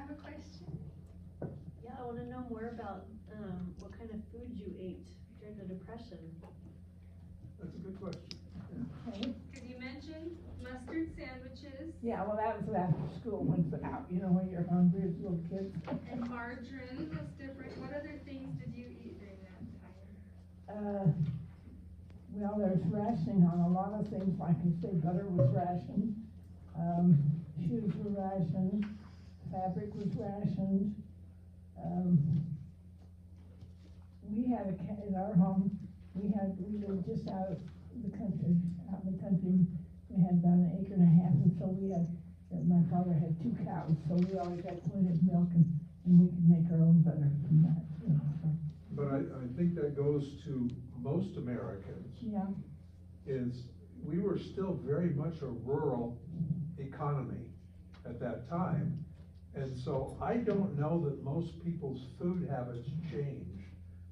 have a question? Yeah, I want to know more about what kind of food you ate during the Depression. That's a good question. Okay. Because you mentioned mustard sandwiches Yeah, well, that was after school went out, you know, when you're hungry as little kids. and margarine was different. What other things did you eat during that time? Well, there's rationing on a lot of things, like you say, butter was rationed, shoes were rationed, fabric was rationed. We had in our home, we lived just out of the country, we had about an acre and a half, and so my father had 2 cows, so we always had plenty of milk, and we could make our own butter from that, you know, so. But I think that goes to most Americans, Yeah, is we were still very much a rural economy at that time. And so I don't know that most people's food habits changed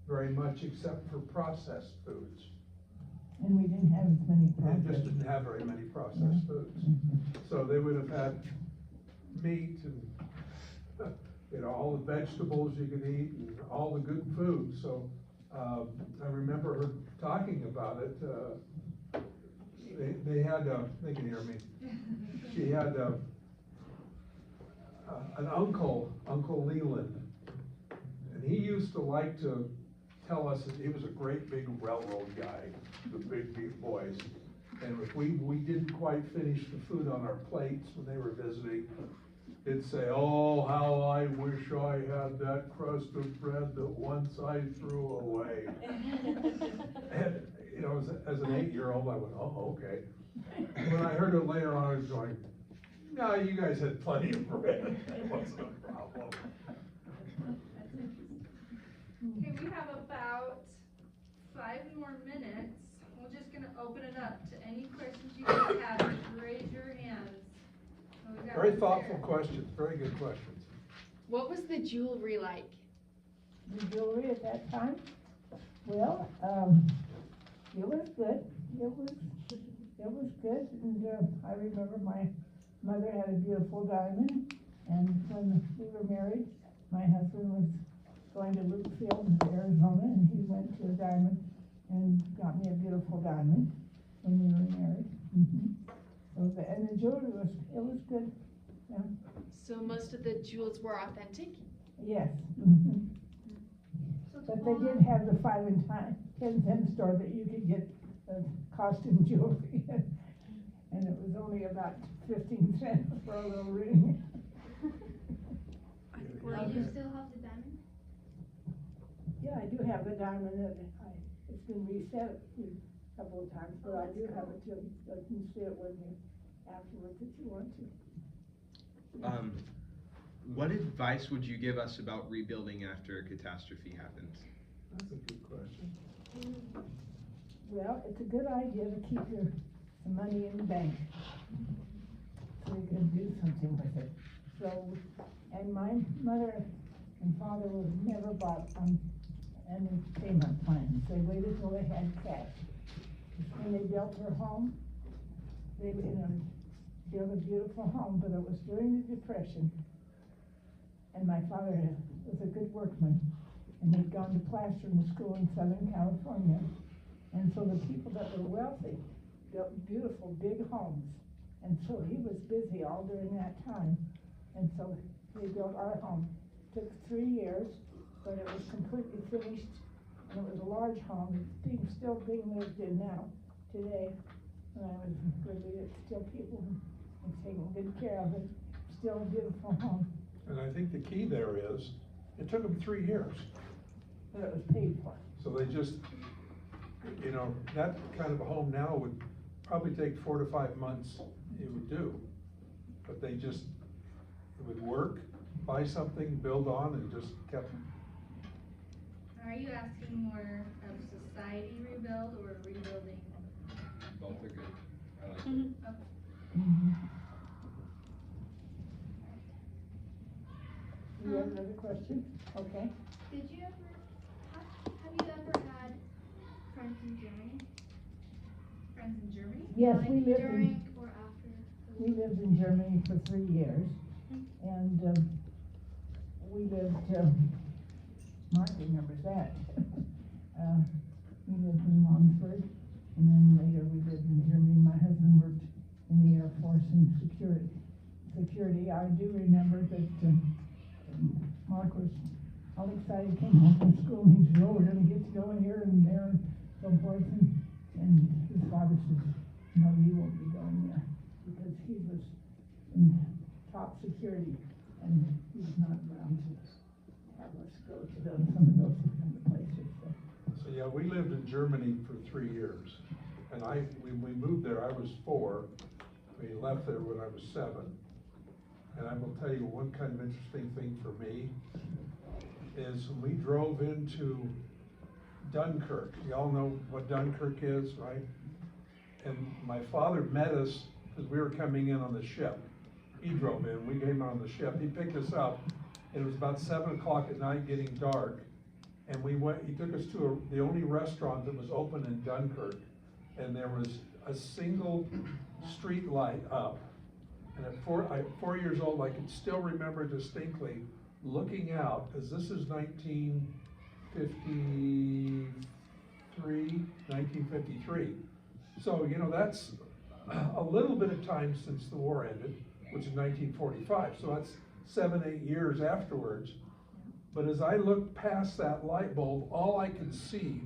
very much except for processed foods. and we didn't have as many They processed. just didn't have very many processed foods. So they would have had meat and, you know, all the vegetables you could eat and all the good food. So, I remember her talking about it. They had, they can hear me. She had, an uncle, Uncle Leland, and he used to like to tell us that he was a great big railroad guy, the big boys. And if we didn't quite finish the food on our plates when they were visiting, he'd say, "Oh, how I wish I had that crust of bread that once I threw away." And, you know, as an 8-year-old, I went, "Oh, okay." When I heard it later on, I was going, "No, you guys had plenty of bread, that wasn't a problem." Okay, we have about 5 more minutes. We're just gonna open it up to any questions you guys have. Just raise your hands. Oh, we got Very one thoughtful there. questions, very good questions. What was the jewelry like? The jewelry at that time, well, it was good, it was good, and, I remember my mother had a beautiful diamond, and when we were married, my husband was going to Lucasfilm, Arizona, and he went to a diamond and got me a beautiful diamond when we were married. So, and the jewelry was good, yeah, So most of the jewels were authentic? yes. But they did have the 5 and 10 cent store that you could get costume jewelry, and it was only about 15 cents for a little ring. Do you still have the diamond? Yeah, I do have the diamond, it's been reset a couple of times, but I do have it too. I can see it with me afterwards if you want to. What advice would you give us about rebuilding after a catastrophe happens? That's a good question. Well, it's a good idea to keep your money in the bank, so you can do something with it. So, and my mother and father was never bought on any payment plans. They waited till they had cash. When they built their home, they, built a beautiful home, but it was during the Depression. And my father was a good workman, and he'd gone to plastering school in Southern California. And so the people that were wealthy built beautiful big homes. And so he was busy all during that time. And so they built our home. Took 3 years, but it was completely finished. And it was a large home. It's still being lived in now, today. And I was really, it's still people are taking good care of it. Still a beautiful home, And I think the key there is, it took them 3 years. but it was paid for. So they just, you know, that kind of a home now would probably take 4 to 5 months, it would do. But they just, it would work, buy something, build on, and just kept. Are you asking more of society rebuild or rebuilding? Both are good. I like Mhm. You have another question? Okay. Did you ever, have you ever had friends in Germany? Friends in Germany? Yes, Like we lived during or after? We lived in Germany for 3 years, and lived, Mark remembers that. We lived in Longford, and then later we lived in Germany. My husband worked in the Air Force in security. I do remember that, Mark was all excited, came home from school, and he said, oh, we're gonna get to go here and there, and so forth, and his father says, no, you won't be going there, because he was in top security, and he was not around to have us go to some of those kind of places. So, yeah, we lived in Germany for 3 years, and when we moved there, I was 4. We left there when I was 7. And I will tell you one kind of interesting thing for me is when we drove into Dunkirk. You all know what Dunkirk is, right? And my father met us because we were coming in on the ship. He drove in, we came on the ship. He picked us up. It was about 7 o'clock at night, getting dark. And he took us to the only restaurant that was open in Dunkirk. And there was a single street light up. And at 4 years old, I can still remember distinctly looking out, as this is 1953. So, you know, that's a little bit of time since the war ended, which is 1945. So that's 7, 8 years afterwards. But as I looked past that light bulb, all I could see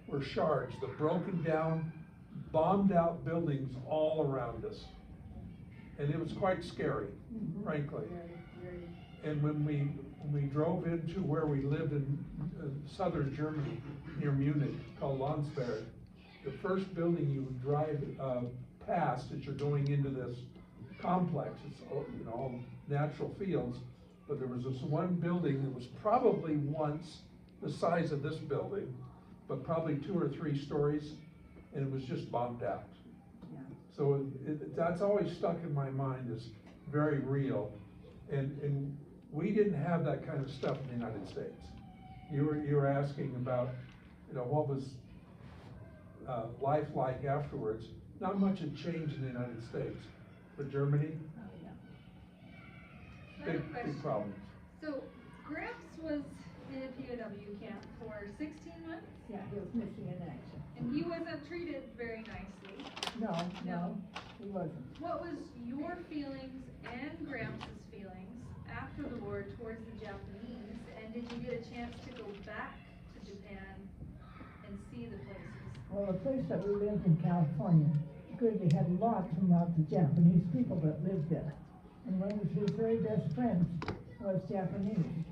were shards, the broken down, bombed out buildings all around us. And it was quite scary, frankly. And when we drove into where we lived in southern Germany, near Munich, called Landsberg, the first building you would drive past as you're going into this complex, it's all natural fields, but there was this one building that was probably once the size of this building, but probably 2 or 3 stories, and it was just bombed out. So that's always stuck in my mind as very real, and we didn't have that kind of stuff in the United States. You were asking about, what was life like afterwards. Not much had changed in the United States, but Germany, big problems. So Gramps was in a POW camp for 16 months, Yeah, he was missing in action. and he wasn't treated very nicely. No, No. he wasn't. What was your feelings and Gramps' feelings after the war towards the Japanese, and did you get a chance to go back to Japan and see the places? Well, the place that we lived in California, good, we had lots and lots of Japanese people that lived there. And one of his very best friends was Japanese.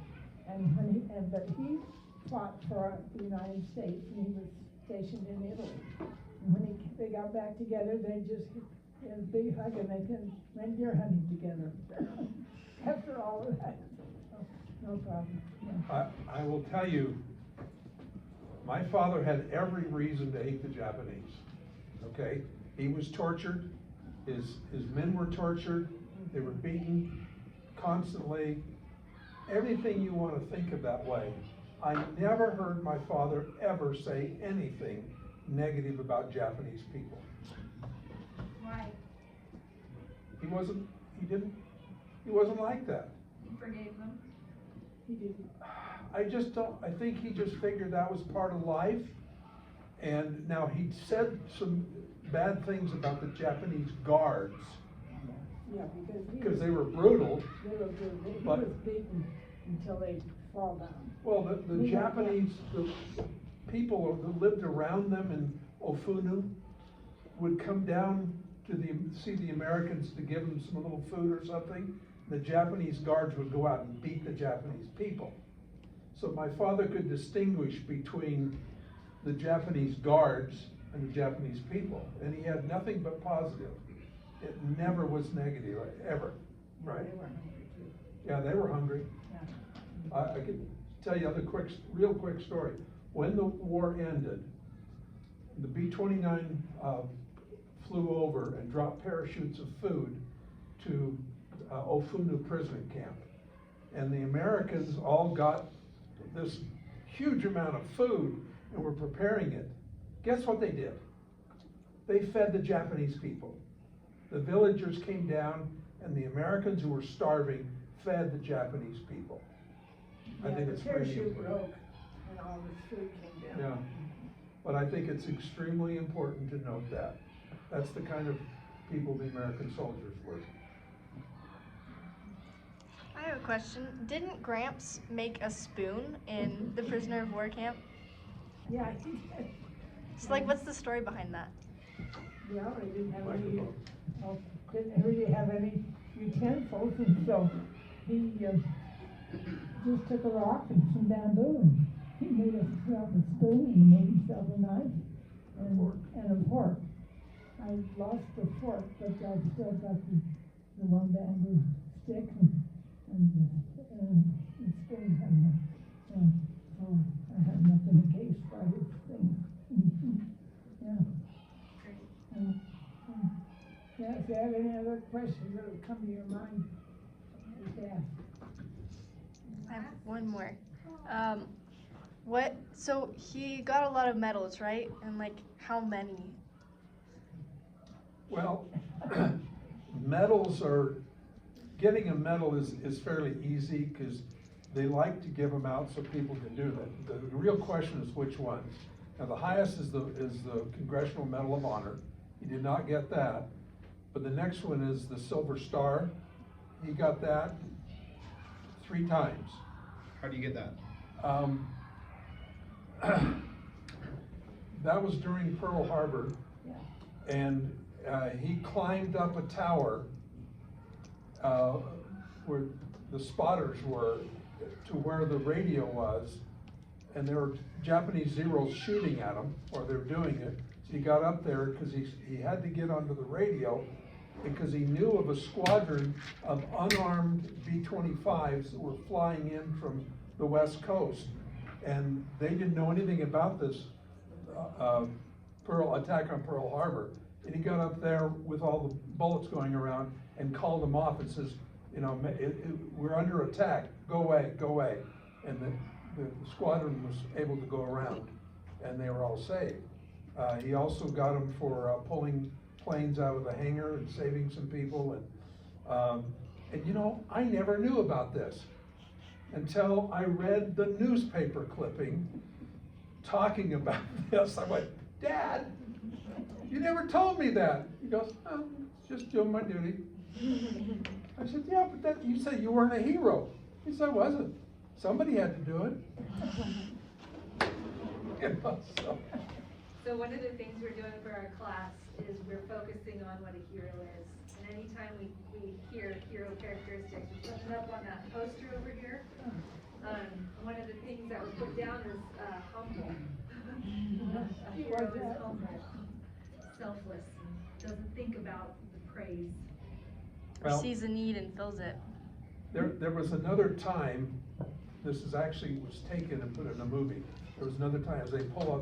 And but he fought for the United States, and he was stationed in Italy. And when they got back together, they just had a big hug, and they went deer hunting together. After all of that, no problem. Yeah. I will tell you, my father had every reason to hate the Japanese, okay? He was tortured, his men were tortured, they were beaten constantly, everything you want to think of that way. I never heard my father ever say anything negative about Japanese people. Why? He wasn't like that. You forgave them? He didn't. I think he just figured that was part of life. And now he said some bad things about the Japanese guards, Yeah, because they were brutal. They were good. He But- was beaten until they fall down. Well, the Japanese, the people that lived around them in Ofunu would come down to see the Americans to give them some little food or something. The Japanese guards would go out and beat the Japanese people. So my father could distinguish between the Japanese guards and the Japanese people, and he had nothing but positive. It never was negative, ever, right? They were hungry too. Yeah, they were hungry. Yeah. I could tell you a real quick story. When the war ended, the B-29 flew over and dropped parachutes of food to Ofunu prison camp. And the Americans all got this huge amount of food and were preparing it. Guess what they did? They fed the Japanese people. The villagers came down, and the Americans who were starving fed the Japanese people. I think it's The pretty parachute important. broke and all this food came down. Yeah, but I think it's extremely important to note that. That's the kind of people the American soldiers were. I have a question. Didn't Gramps make a spoon in the prisoner of war camp? Yeah, he did. So like, what's the story behind that? Well, they didn't have any, Microphone. didn't really have any utensils, and so he, just took a rock and some bamboo, and he made himself a spoon, and he made himself a knife, and a fork. I lost the fork, but I've still got the one bamboo stick, and the spoon, so I have nothing against by his thing. Yeah. Yeah, if you have any other questions that will come to your mind, just ask. I have one more. So he got a lot of medals, right? And like, how many? Well, medals are, getting a medal is fairly easy because they like to give them out so people can do that. The real question is which ones. Now, the highest is the Congressional Medal of Honor. He did not get that. But the next one is the Silver Star. He got that 3 times. How do you get that? That was during Pearl Harbor. Yeah. And he climbed up a tower where the spotters were to where the radio was, and there were Japanese Zeros shooting at him, or they were doing it. So he got up there because he had to get onto the radio because he knew of a squadron of unarmed B-25s that were flying in from the West Coast. And they didn't know anything about this attack on Pearl Harbor. And he got up there with all the bullets going around and called them off and says, you know, we're under attack, go away, go away. And the squadron was able to go around, and they were all saved. He also got them for pulling planes out of the hangar and saving some people. And you know, I never knew about this until I read the newspaper clipping talking about this. I went, Dad, you never told me that. He goes, oh, just doing my duty. I said, yeah, but you said you weren't a hero. He said, I wasn't. Somebody had to do it. You know, so. So one of the things we're doing for our class is we're focusing on what a hero is. And anytime we hear hero characteristics, we're putting it up on that poster over here. One of the things that was put down is humble. A hero is humble, selfless, and doesn't think about the praise. Well, Sees a need and fills it. There was another time, this is actually was taken and put in a movie. There was another time as they pull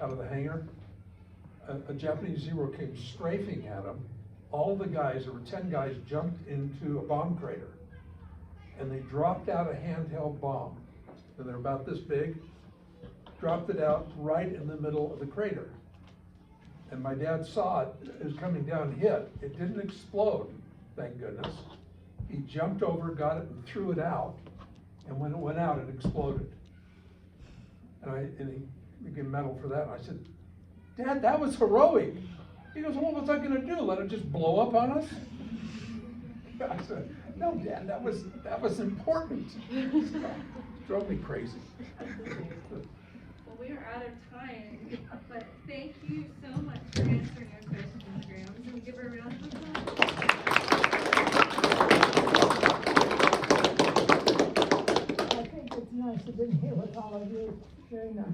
out of the hangar, a Japanese Zero came strafing at them. All the guys, there were 10 guys, jumped into a bomb crater. And they dropped out a handheld bomb. And they're about this big, dropped it out right in the middle of the crater. And my dad saw it, it was coming down, hit. It didn't explode, thank goodness. He jumped over, got it, and threw it out. And when it went out, it exploded. And he gave a medal for that. And I said, Dad, that was heroic. He goes, what was I gonna do? Let it just blow up on us? I said, no, Dad, that was important. Drove me crazy. Well, we are out of time, but thank you so much for answering our questions, Grams. Can we give her a round of applause? I think it's nice to be here with all of you. Very nice.